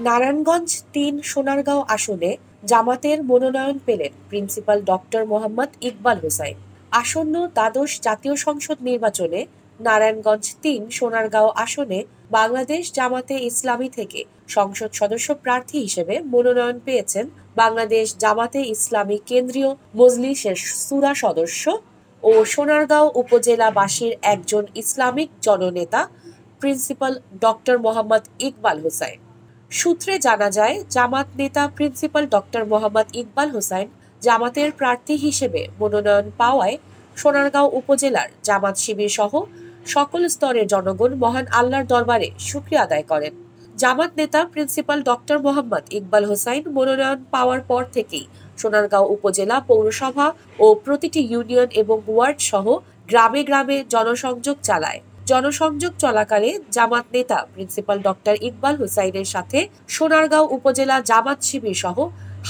নারায়ণগঞ্জ ৩ সোনারগাঁও আসনে জামাতের মনোনয়ন পেলেন প্রিন্সিপাল ডক্টর মোহাম্মদ ইকবাল হোসাইন। আসন্ন দ্বাদশ জাতীয় সংসদ নির্বাচনে নারায়ণগঞ্জ ৩ সোনারগাঁও আসনে বাংলাদেশ জামাতে ইসলামী থেকে সংসদ সদস্য প্রার্থী হিসেবে মনোনয়ন পেয়েছেন বাংলাদেশ জামাতে ইসলামী কেন্দ্রীয় মজলিসের শূরা সদস্য ও সোনারগাঁও উপজেলাবাসীর একজন ইসলামিক জননেতা প্রিন্সিপাল ডক্টর মোহাম্মদ ইকবাল হোসাইন। সূত্রে জানা যায়, জামাত নেতা প্রিন্সিপাল ডক্টর মোহাম্মদ ইকবাল হোসাইন জামাতের প্রার্থী হিসেবে মনোনয়ন পাওয়ায় সোনারগাঁও উপজেলার জামাত শিবির সহ সকল স্তরের জনগণ মহান আল্লাহর দরবারে শুকরিয়া আদায় করেন। জামাত নেতা প্রিন্সিপাল ডক্টর মোহাম্মদ ইকবাল হোসাইন মনোনয়ন পাওয়ার পর থেকেই সোনারগাঁও উপজেলা পৌরসভা ও প্রতিটি ইউনিয়ন এবং ওয়ার্ড সহ গ্রামে গ্রামে জনসংযোগ চালায়। জনসংযোগ চলাকালে জামাত নেতা প্রিন্সিপাল ডক্টর ইকবাল হোসাইনের সাথে সোনারগাঁও উপজেলা জামাত শিবির সহ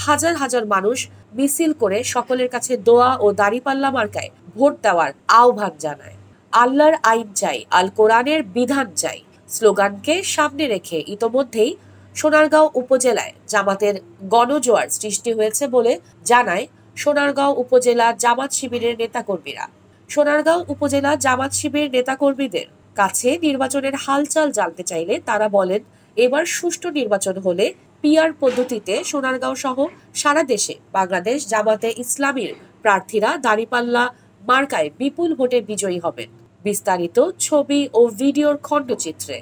হাজার হাজার মানুষ মিছিল করে সকলের কাছে দোয়া ও দাড়িপাল্লা মার্কায় ভোট দেওয়ার আহ্বান জানায়। আল্লাহর আইন চাই, আল কোরআনের বিধান চাই স্লোগানকে সামনে রেখে ইতোমধ্যেই সোনারগাঁও উপজেলায় জামাতের গণজোয়ার সৃষ্টি হয়েছে বলে জানায় সোনারগাঁও উপজেলা জামাত শিবিরের নেতাকর্মীরা। সোনারগাঁও উপজেলা জামাত শিবির নেতাকর্মীদের কাছে নির্বাচনের হালচাল জানতে চাইলে তারা বলেন, এবার সুষ্ঠু নির্বাচন হলে পিআর পদ্ধতিতে সোনারগাঁও সহ সারা দেশে বাংলাদেশ জামাতে ইসলামীর প্রার্থীরা দাড়িপাল্লা মার্কায় বিপুল ভোটে বিজয়ী হবেন। বিস্তারিত ছবি ও ভিডিওর খণ্ডচিত্রে।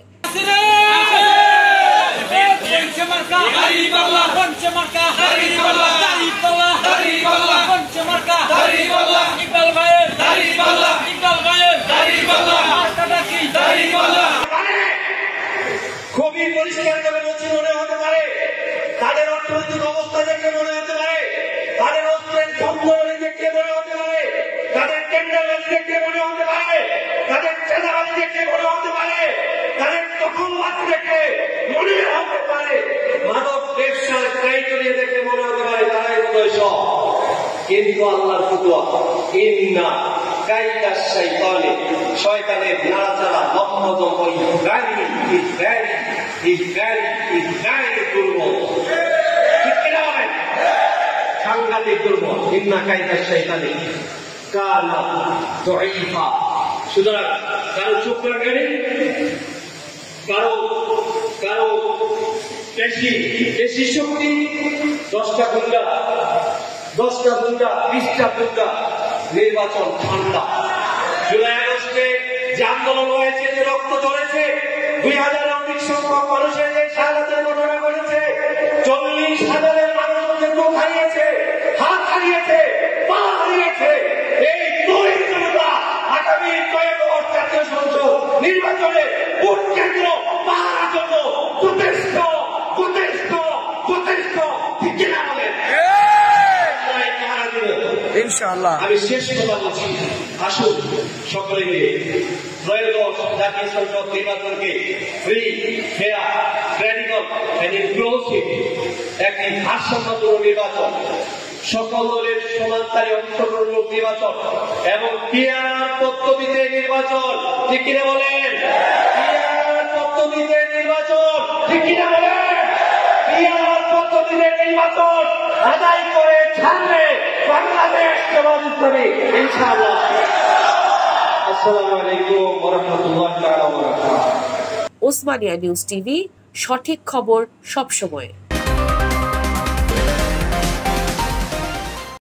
খুবই পরিষ্কার করে বলছি, মনে হতে পারে তাদের অর্থনৈতিক অবস্থা দেখে মনে হতে পারে, তাদের অস্ত্রের ছন্দ দেখে মনে হতে পারে, তাদের টেন্ডারবাজি দেখে মনে হতে পারে, তাদের চাঁদাবাজি দেখে মনে হতে পারে, তাদের দখলবাজি দেখে মনে হতে পারে, মাদক ব্যবসার ক্রাইটেরিয়া দেখে মনে হতে পারে তারাই বোধহয় সব। কিন্তু আল্লাহর ফতোয়া, ইন্না কাইদা শাইতানে, শয়তানের নাড়াচাড়া লম্বদম দুর্বল, ঠিক কিনা বলেন? সাংঘাতিক দুর্বল। ইন্না কাইদা শাইতানে কানা দাঈফা। সুতরাং কারো চোখ লাগানি, কারো পেশি শক্তি 10টা গুন্ডা 20টা গুন্ডা নির্বাচন ঠান্ডা। জুলাই আগস্টে যে আন্দোলন হয়েছে, যে রক্ত ঝরেছে, 2000 অধিক সংখ্যক মানুষের যে শাহাদাতের ঘটনা ঘটেছে, 40,000 মানুষের চোখ হারিয়েছে, হাত হারিয়েছে, পা হারিয়েছে। এই তরুণ জনতা আগামী ত্রয়োদশ জাতীয় সংসদ নির্বাচনে ভোট কেন্দ্র পাহারার জন্য যথেষ্ট ঠিক কিনা বলেন? ইনশাআল্লাহ। আমি শেষ কথা বলছি, আসুন সকলে মিলে ত্রয়োদশ জাতীয় সংসদ নির্বাচনকে free, fair, credible and inclusive একটি ভারসাম্যপূর্ণ নির্বাচন, সকল দলের সমানতারে অংশগ্রহণমূলক নির্বাচন এবং পিআর পদ্ধতিতে নির্বাচন, ঠিক কিনা বলেন? পিআর পদ্ধতিতে নির্বাচন, ঠিক কিনা বলেন? পিআর পদ্ধতিতে নির্বাচন আদায় করে ছাড়লে বাংলাদেশকে বাঁচাতে হবে ইনশাআল্লাহ। আসসালামু আলাইকুম ওয়া রাহমাতুল্লাহি ওয়া বারাকাতুহু। ওসমানিয়া নিউজ টিভি, সঠিক খবর সব সময়।